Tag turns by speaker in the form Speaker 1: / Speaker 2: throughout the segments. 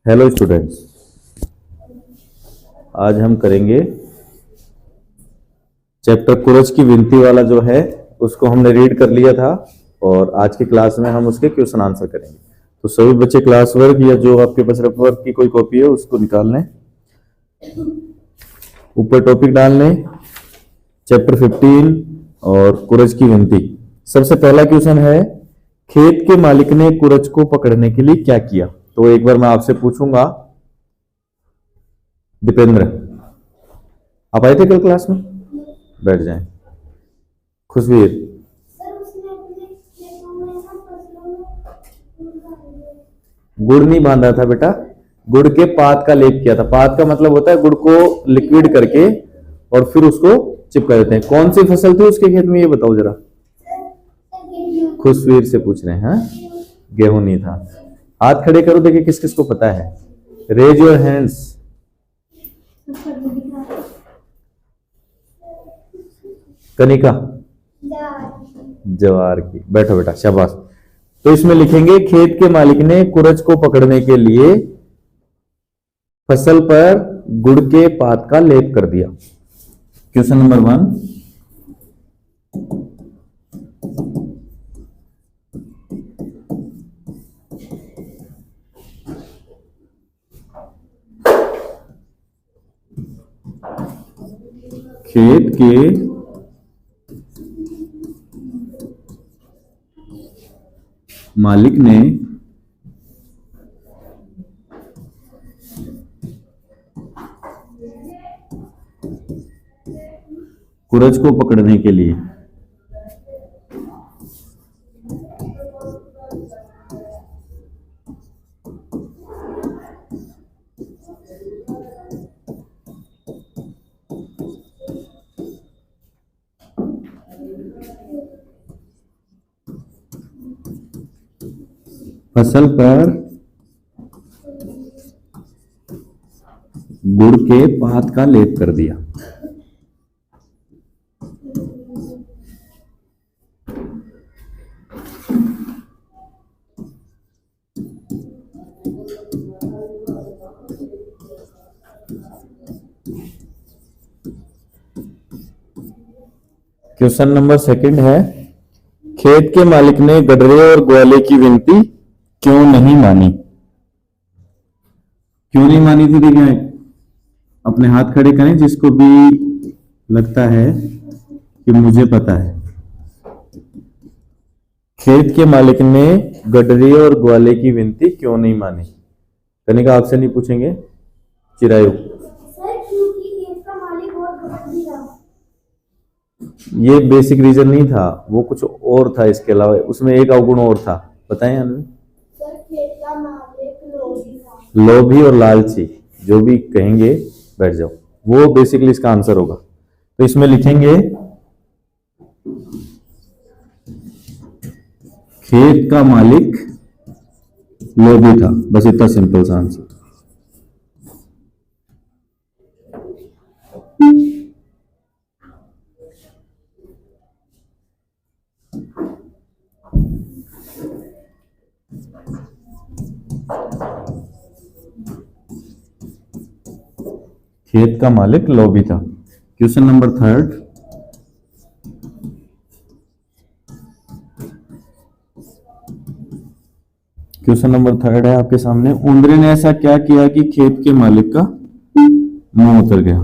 Speaker 1: Hello students, आज हम करेंगे चैप्टर कुरज की विनती वाला जो है उसको हमने रीड कर लिया था और आज की क्लास में हम उसके क्वेश्चन आंसर करेंगे। तो सभी बच्चे क्लास वर्क या जो आपके पास रफ वर्क की कोई कॉपी है उसको निकाल लें, ऊपर टॉपिक डाल लें, चैप्टर 15 और कुरज की विनती। सबसे पहला क्वेश्चन है, खेत के मालिक ने कुरज को पकड़ने के लिए क्या किया? तो एक बार मैं आपसे पूछूंगा, दीपेंद्र आप आए थे कल क्लास में? बैठ जाएं। खुशवीर, गुड़ नहीं बांधा था बेटा, गुड़ के पात का लेप किया था। पात का मतलब होता है गुड़ को लिक्विड करके और फिर उसको चिपका देते हैं। कौन सी फसल थी उसके खेत में, ये बताओ जरा। खुशवीर से पूछ रहे हैं। हाँ, गेहूं नहीं था। हाथ खड़े करो, देखिए किस किस को पता है। Raise your hands. कनिका, जवार की। बैठो बेटा, शाबाश। तो इसमें लिखेंगे, खेत के मालिक ने कुरज को पकड़ने के लिए फसल पर गुड़ के पात का लेप कर दिया। Question number 1। खेत के मालिक ने कुरज को पकड़ने के लिए फसल पर गुड़ के पात का लेप कर दिया। क्वेश्चन नंबर 2 है, खेत के मालिक ने गडरे और ग्वाले की विनती क्यों नहीं मानी? क्यों नहीं मानी थी? देखिए, अपने हाथ खड़े करें जिसको भी लगता है कि मुझे पता है। खेत के मालिक ने गडरे और ग्वाले की विनती क्यों नहीं मानी? कनिका, आपसे नहीं पूछेंगे। चिरायु, ये बेसिक रीजन नहीं था, वो कुछ और था इसके अलावा। उसमें एक अवगुण और था, बताएं हमें। लोभी और लालची, जो भी कहेंगे बैठ जाओ, वो बेसिकली इसका आंसर होगा। तो इसमें लिखेंगे, खेत का मालिक लोभी था। बस इतना सिंपल सा आंसर। खेत का मालिक लोभी था। Question number 3। क्वेश्चन नंबर 3 है आपके सामने, उंदरे ने ऐसा क्या किया कि खेत के मालिक का मुंह उतर गया?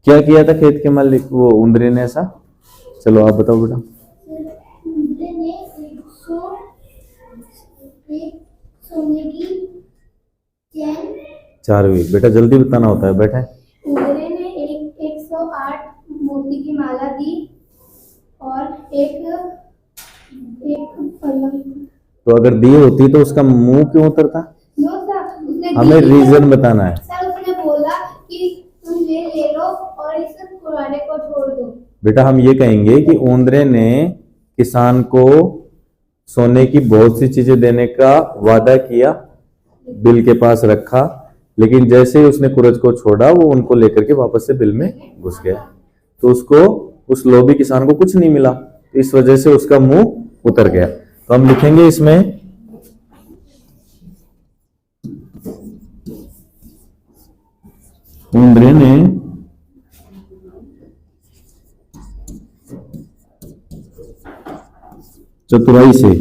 Speaker 1: क्या किया था खेत के मालिक, वो उंदरे ने ऐसा? चलो आप बताओ बेटा। चारवी बेटा, जल्दी बताना होता है। बैठे।
Speaker 2: उंदरे ने 108 मोती की माला दी और एक पलंग।
Speaker 1: तो अगर दी होती तो उसका मुंह क्यों उतरता? हमें रीजन बताना है।
Speaker 2: सर, उसने बोला कि तुम ये ले लो और इस पुराने को छोड़ दो।
Speaker 1: बेटा, हम ये कहेंगे कि उंदरे ने किसान को सोने की बहुत सी चीजें देने का वादा किया, बिल के पास रखा, लेकिन जैसे ही उसने कुरज को छोड़ा वो उनको लेकर के वापस से बिल में घुस गया। तो उसको उस लोभी किसान को कुछ नहीं मिला, इस वजह से उसका मुंह उतर गया। तो हम लिखेंगे इसमें उंदरे ने चतुराई से,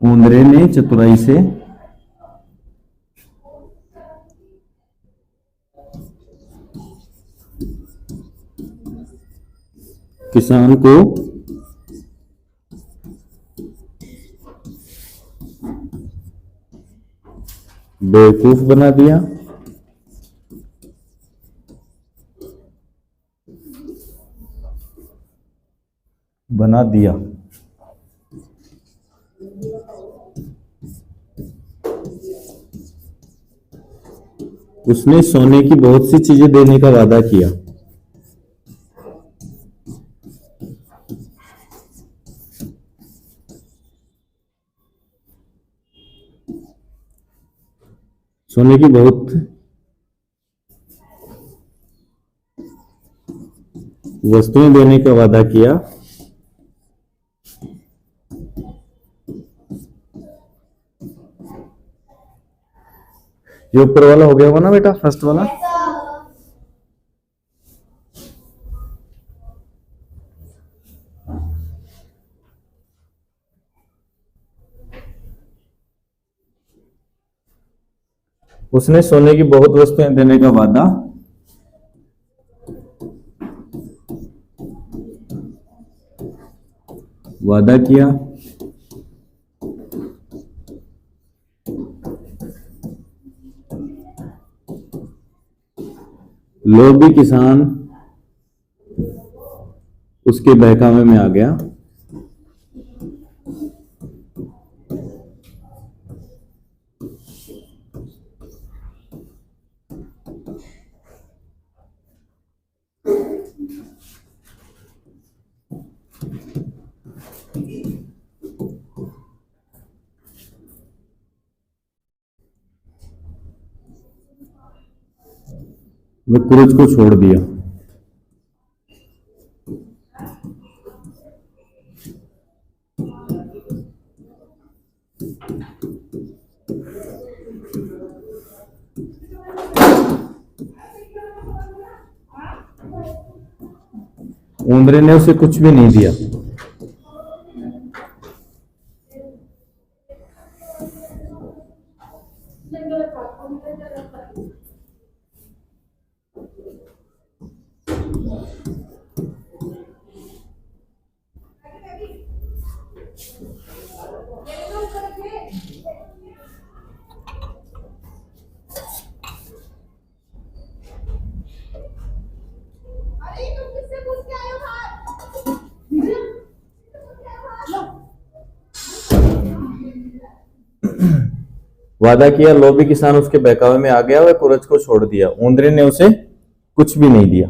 Speaker 1: उंदरे ने चतुराई से किसान को बेवकूफ बना दिया। उसने सोने की बहुत सी चीजें देने का वादा किया। सोने की बहुत वस्तुएं देने का वादा किया। ये ऊपर वाला हो गया होगा ना बेटा, फर्स्ट वाला। उसने सोने की बहुत वस्तुएं देने का वादा किया। लोभी किसान उसके बहकावे में आ गया। वह कुरज को छोड़ दिया। उंदरे ने उसे कुछ भी नहीं दिया। वादा किया, लोभी किसान उसके बहकावे में आ गया, वह कुरज को छोड़ दिया। उंदरे ने उसे कुछ भी नहीं दिया।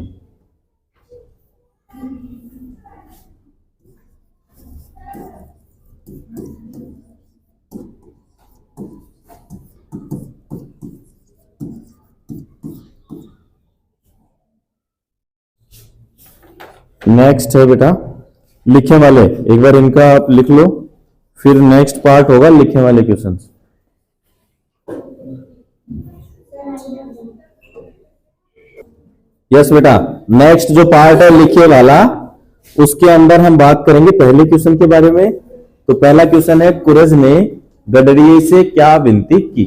Speaker 1: नेक्स्ट है बेटा लिखने वाले। एक बार इनका आप लिख लो, फिर नेक्स्ट पार्ट होगा लिखने वाले क्वेश्चंस। यस बेटा, नेक्स्ट जो पार्ट है लिखिए वाला, उसके अंदर हम बात करेंगे पहले क्वेश्चन के बारे में। तो पहला क्वेश्चन है, कुरज ने गडरिये से क्या विनती की।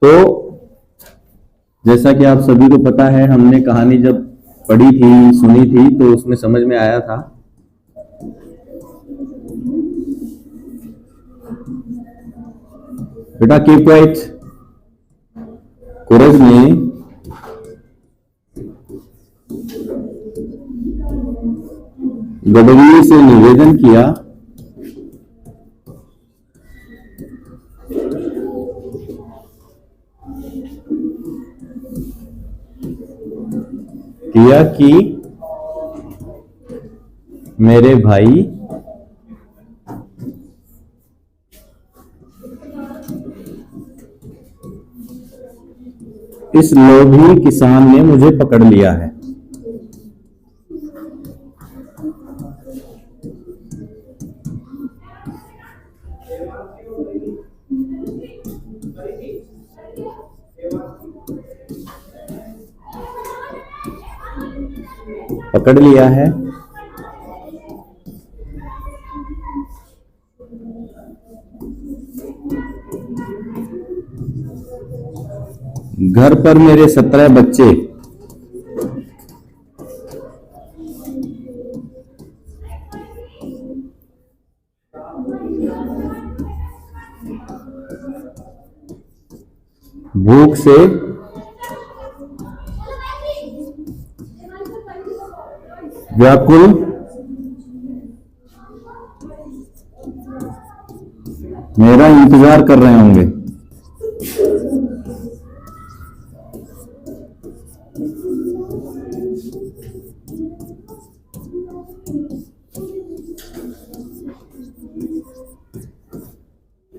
Speaker 1: तो जैसा कि आप सभी को पता है, हमने कहानी जब पढ़ी थी, सुनी थी, तो उसमें समझ में आया था बेटा कीप क्वाइट। कुरज ने गडरिये से निवेदन किया कि मेरे भाई इस लोभी किसान ने मुझे पकड़ लिया है। पकड़ लिया है। घर पर मेरे 17 बच्चे। भूख से व्याकुल मेरा इंतजार कर रहे होंगे।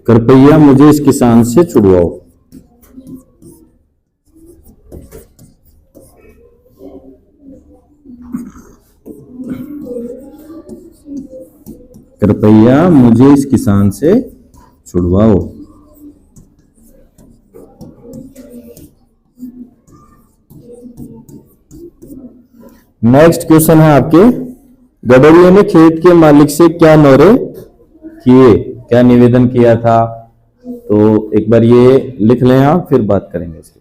Speaker 1: कृपया मुझे इस किसान से छुड़वाओ। कृपया मुझे इस किसान से छुड़वाओ। नेक्स्ट क्वेश्चन है आपके, गडरिया ने खेत के मालिक से क्या न्योरे किए, क्या निवेदन किया था। तो एक बार ये लिख लें आप, फिर बात करेंगे इसके।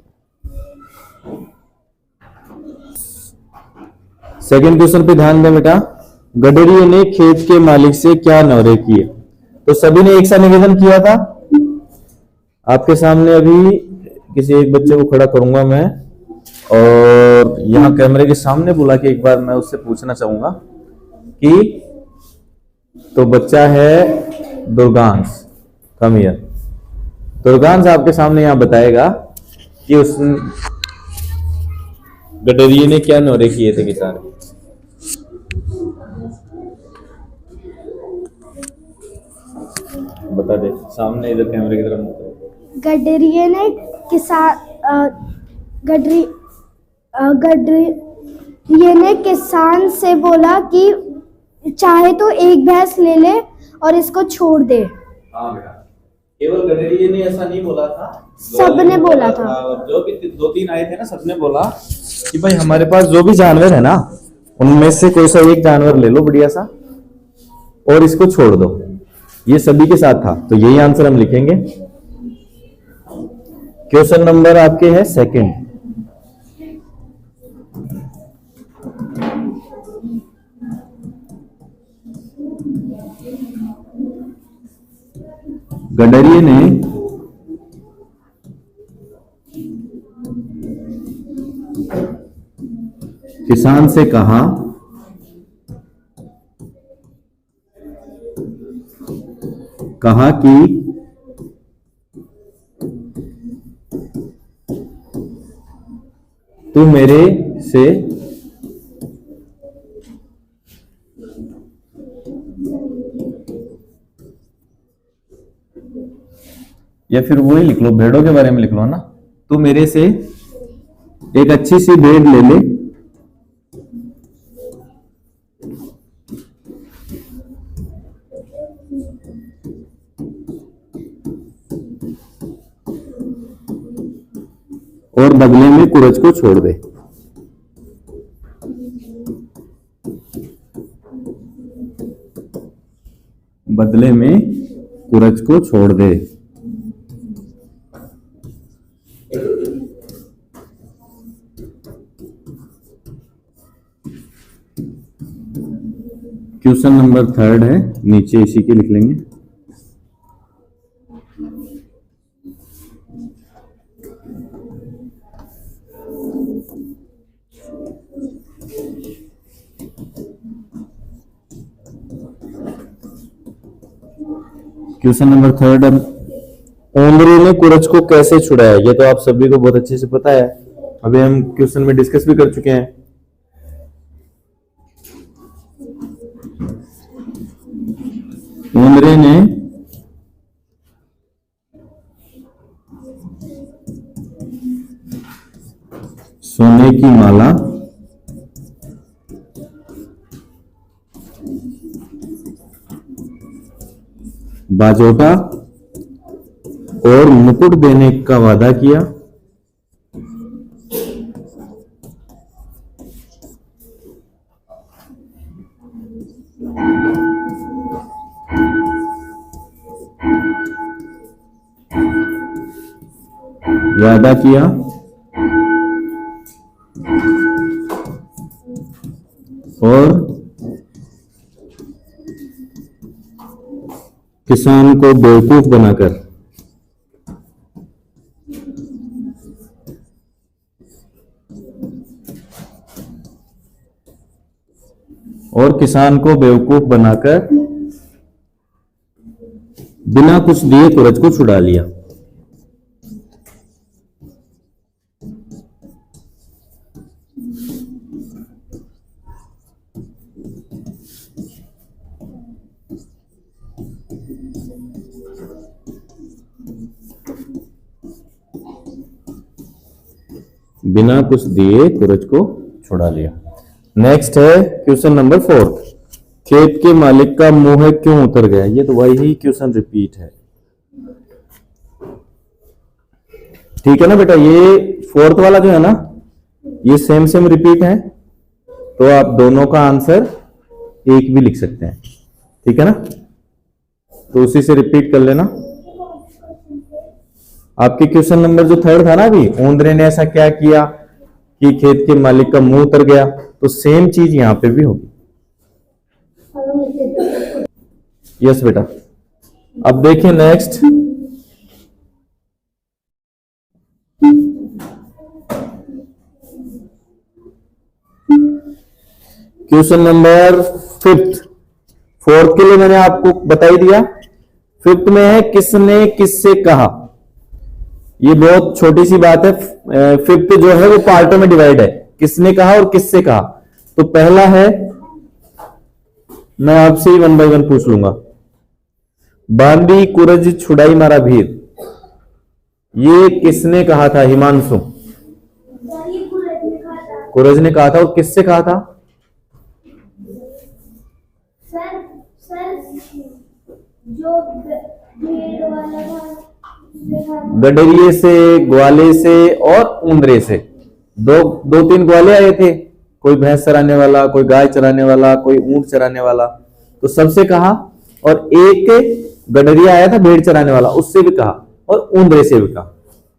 Speaker 1: सेकंड क्वेश्चन पे ध्यान दें बेटा, गडरिया ने खेत के मालिक से क्या न्योरे किए। तो सभी ने एक सा निवेदन किया था। आपके सामने अभी किसी एक बच्चे को खड़ा करूंगा मैं, और यहां कैमरे के सामने बुला के एक बार मैं उससे पूछना चाहूंगा कि, तो बच्चा है दुर्गांश, कम हियर। दुर्गांश आपके सामने यहां बताएगा कि उस गडरिये ने क्या न्योरे किए थे किसान। बता दे, सामने इधर कैमरे की तरफ।
Speaker 2: गडरिये ने गडरिये ने किसान से बोला कि चाहे तो एक भैंस ले ले और इसको छोड़ दे।
Speaker 1: हाँ बेटा, केवल गडरिये ने ऐसा नहीं बोला था,
Speaker 2: सबने बोला था।
Speaker 1: जो भी 2-3 आए थे ना, सबने बोला कि भाई हमारे पास जो भी जानवर है ना, उनमें से कोई सा एक जानवर ले लो बढ़िया सा और इसको छोड़ दो। ये सभी के साथ था, तो यही आंसर हम लिखेंगे। क्वेश्चन नंबर आपके है सेकंड। गडरिये ने किसान से कहा कि तू मेरे से या फिर वही लिख लो, भेड़ों के बारे में लिख लो ना, तू मेरे से एक अच्छी सी भेड़ ले ले और बदले में कुरज को छोड़ दे। बदले में कुरज को छोड़ दे। क्वेश्चन नंबर थर्ड है, नीचे इसी के लिख लेंगे। क्वेश्चन नंबर थर्ड, ओंदरी ने कुरज को कैसे छुड़ाया। ये तो आप सभी को बहुत अच्छे से पता है, अभी हम क्वेश्चन में डिस्कस भी कर चुके हैं। ओंदरी ने सोने की माला बाजोटा और मुकुट देने का वादा किया। वादा किया और किसान को बेवकूफ बनाकर बिना कुछ दिए सूरज को छुड़ा लिया। बिना कुछ दिए सूरज को छुड़ा लिया। नेक्स्ट है क्वेश्चन नंबर 4। खेत के मालिक का मुंह क्यों उतर गया? ये तो वही क्वेश्चन रिपीट है, ठीक है ना बेटा। ये 4th वाला जो है ना, ये सेम सेम रिपीट है, तो आप दोनों का आंसर एक भी लिख सकते हैं, ठीक है ना। तो उसी से रिपीट कर लेना। आपके क्वेश्चन नंबर जो 3rd था ना, अभी ओंदरे ने ऐसा क्या किया कि खेत के मालिक का मुंह उतर गया, तो सेम चीज यहां पे भी होगी। यस बेटा। अब देखिए next, question number 5th। 4th के लिए मैंने आपको बता ही दिया। 5th में है किसने किससे कहा। ये बहुत छोटी सी बात है। 5th जो है वो पार्टों में डिवाइड है, किसने कहा और किससे कहा। तो पहला है, मैं आपसे ही 1 बाय 1 पूछ लूंगा। बांदी कुरज छुड़ाई मारा भीर, ये किसने कहा था? हिमांशु। कुरज ने कहा था, और किससे कहा था?
Speaker 2: जो भेड़ वाला
Speaker 1: गडरिये से, ग्वाले से और उंदरे से। दो तीन ग्वाले आए थे, कोई भैंस चराने वाला, कोई गाय चराने वाला, कोई ऊंट चराने वाला, तो सबसे कहा। और एक गडरिया आया था भेड़ चराने वाला, उससे भी कहा, और उंदरे से भी कहा,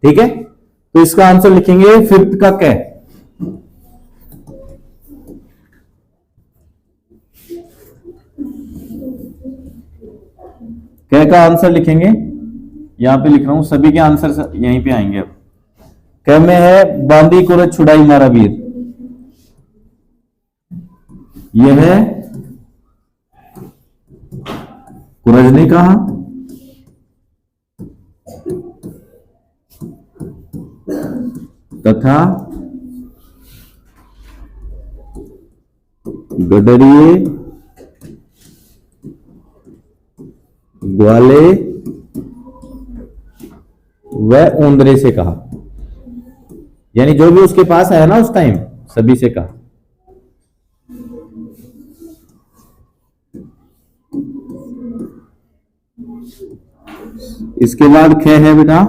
Speaker 1: ठीक है। तो इसका आंसर लिखेंगे 5th का क्या? क्या का आंसर लिखेंगे? यहां पे लिख रहा हूं, सभी के आंसर यहीं पे आएंगे। अब क्या में है? बांदी कुरज छुड़ाई मारा वीर, यह है कुरज ने कहा। तथा गडरिये, ग्वाले व उंदरे से कहा, यानी जो भी उसके पास आया ना उस टाइम, सभी से कहा। इसके बाद खे है बेटा,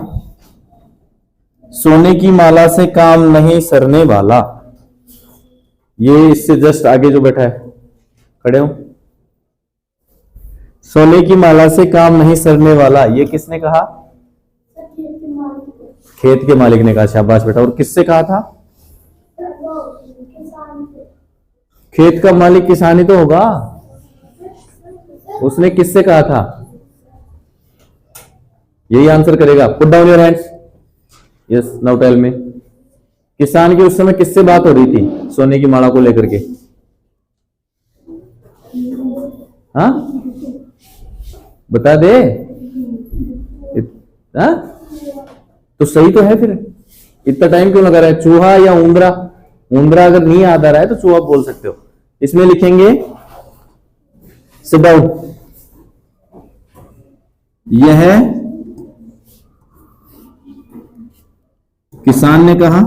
Speaker 1: सोने की माला से काम नहीं सरने वाला। ये इससे जस्ट आगे जो बैठा है, खड़े हो। सोने की माला से काम नहीं सरने वाला, ये किसने कहा? खेत के मालिक ने कहा। शाबाश बेटा। और किससे कहा था? खेत का मालिक किसान ही तो होगा। उसने किससे कहा था? यही आंसर करेगा। Put down your hands. Yes, now tell me. किसान की उस समय किससे बात हो रही थी सोने की माला को लेकर के? हाँ, बता दे। हाँ, तो सही तो है। फिर इतना टाइम क्यों लगा रहा है? चूहा या उंदरा? उंदरा अगर नहीं याद आ रहा है तो चूहा बोल सकते हो। इसमें लिखेंगे सिट डाउन। यह है किसान ने कहा।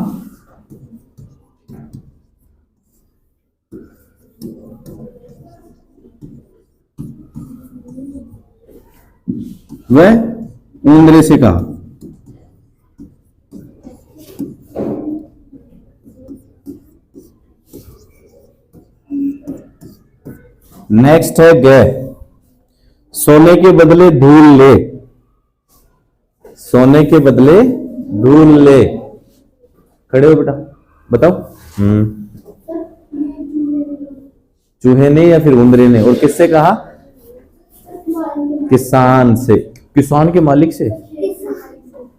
Speaker 1: वह उंदरे से कहा। नेक्स्ट है गे। सोने के बदले धूल ले। सोने के बदले धूल ले। खड़े हो बेटा, बताओ। चूहे ने या फिर उंदरे ने? और किससे कहा? किसान से। किसान के मालिक से?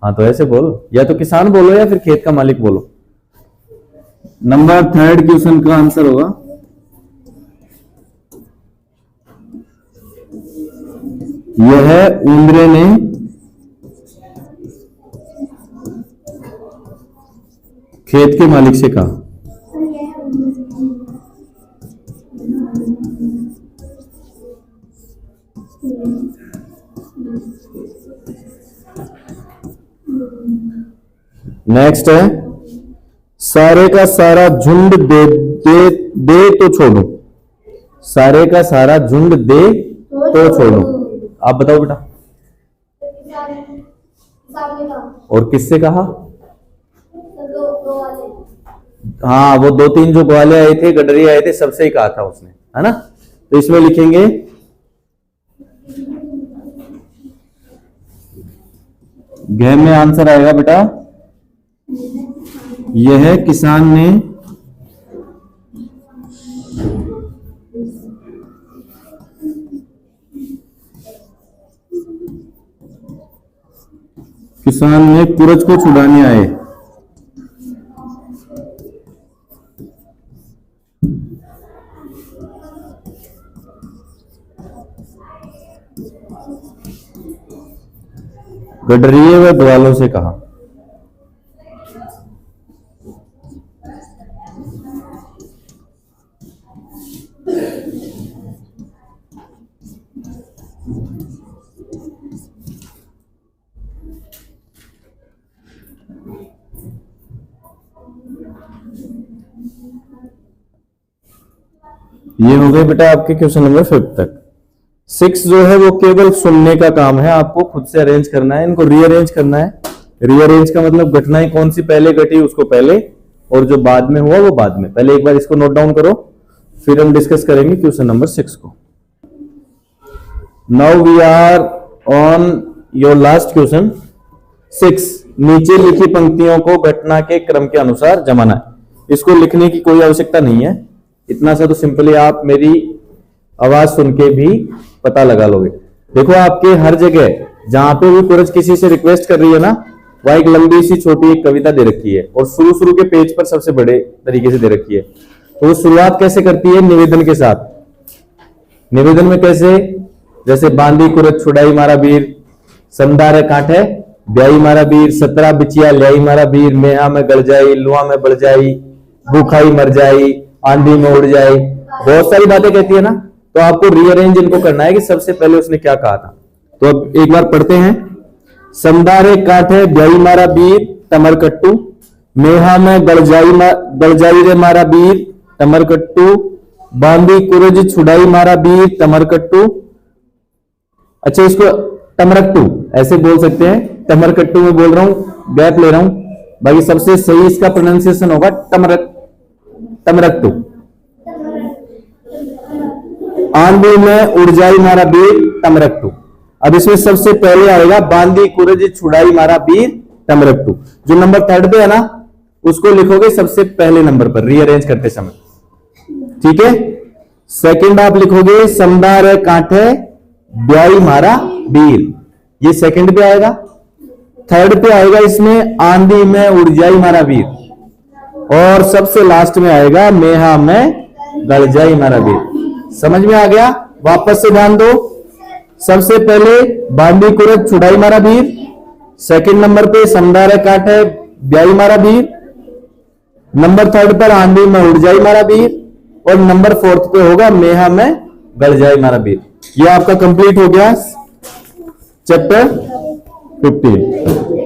Speaker 1: हाँ, तो ऐसे बोलो, या तो किसान बोलो या फिर खेत का मालिक बोलो। नंबर 3 क्वेश्चन का आंसर होगा यह उंदरे ने खेत के मालिक से कहा। नेक्स्ट है सारे का सारा झुंड दे दे दे तो छोड़ो। सारे का सारा झुंड दे तो छोड़ो। आप बताओ बेटा। और किससे कहा? हाँ, वो 2-3 जो ग्वाले आए थे, गडरिया आए थे, सबसे ही कहा था उसने, है ना। तो इसमें लिखेंगे घ में आंसर आएगा बेटा, यह किसान ने कुरज को छुड़ाने आए। गडरिये व ग्वालों से कहा। ये हो गए बेटा आपके क्वेश्चन नंबर 5 तक। 6 जो है वो केवल सुनने का काम है, आपको खुद से अरेंज करना है, इनको रीअरेंज करना है। रीअरेंज का मतलब घटनाएं कौन सी पहले घटी उसको पहले, और जो बाद में हुआ वो बाद में। पहले एक बार इसको नोट डाउन करो, फिर हम डिस्कस करेंगे क्वेश्चन नंबर 6 को। Now we are on your last question 6। नीचे लिखी पंक्तियों को घटना के क्रम के अनुसार जमाना है। इसको लिखने की कोई आवश्यकता नहीं है, इतना सा तो सिंपली आप मेरी आवाज सुन के भी पता लगा लोगे। देखो आपके हर जगह जहां पे भी कुरज किसी से रिक्वेस्ट कर रही है ना, वह एक लंबी सी छोटी एक कविता दे रखी है, और शुरू के पेज पर सबसे बड़े तरीके से दे रखी है। तो वो शुरुआत कैसे करती है? निवेदन के साथ। निवेदन में कैसे? जैसे बांधी कुरज छुड़ाई मारा वीर, संदार कांठे ब्याई मारा वीर, 17 बिचिया ल्याई मारा वीर, मेहा में गड़ जाई, लुआ में बढ़ जाई, भूखाई मर जाई, आंधी में उड़ जाई। बहुत सारी बातें कहती है ना, तो आपको रीअरेंज इनको करना है कि सबसे पहले उसने क्या कहा था। तो अब एक बार पढ़ते हैं। संदारे काठे ब्याई मारा वीर तमरकट्टू, मेहा में गड़ जाई रे मारा वीर तमरकट्टू, बांधी कुरज छुड़ाई मारा वीर तमरकट्टू। अच्छा, इसको तमरकट्टू ऐसे बोल सकते हैं, तमरकट्टू में बोल रहा हूं, गैप ले रहा हूं, बाकी सबसे सही इसका प्रोनाउंसिएशन होगा तमरकट्टू। आंधी में उड़ जाई मारा वीर तमरकट्टू। अब इसमें सबसे पहले आएगा बांधी कुरज छुड़ाई मारा वीर तमरकट्टू। जो नंबर 3 पे है ना, उसको लिखोगे सबसे पहले नंबर पर रीअरेंज करते समय, ठीक है। सेकंड आप लिखोगे समदार कांठे ब्याई मारा वीर, ये सेकंड पे आएगा। थर्ड पे आएगा इसमें आंधी में उड़ जाई मारा वीर, और सबसे लास्ट में आएगा मेहा में गड़ जाई मारा वीर। समझ में आ गया? वापस से ध्यान दो। सबसे पहले बांधी कुरज छुड़ाई मारा वीर, सेकंड नंबर पे समदार कांठे ब्याई मारा वीर, नंबर 3 पर आंधी में उड़ जाई मारा वीर, और नंबर 4 पे होगा मेहा में गड़ जाई मारा वीर। ये आपका कंप्लीट हो गया चैप्टर 15।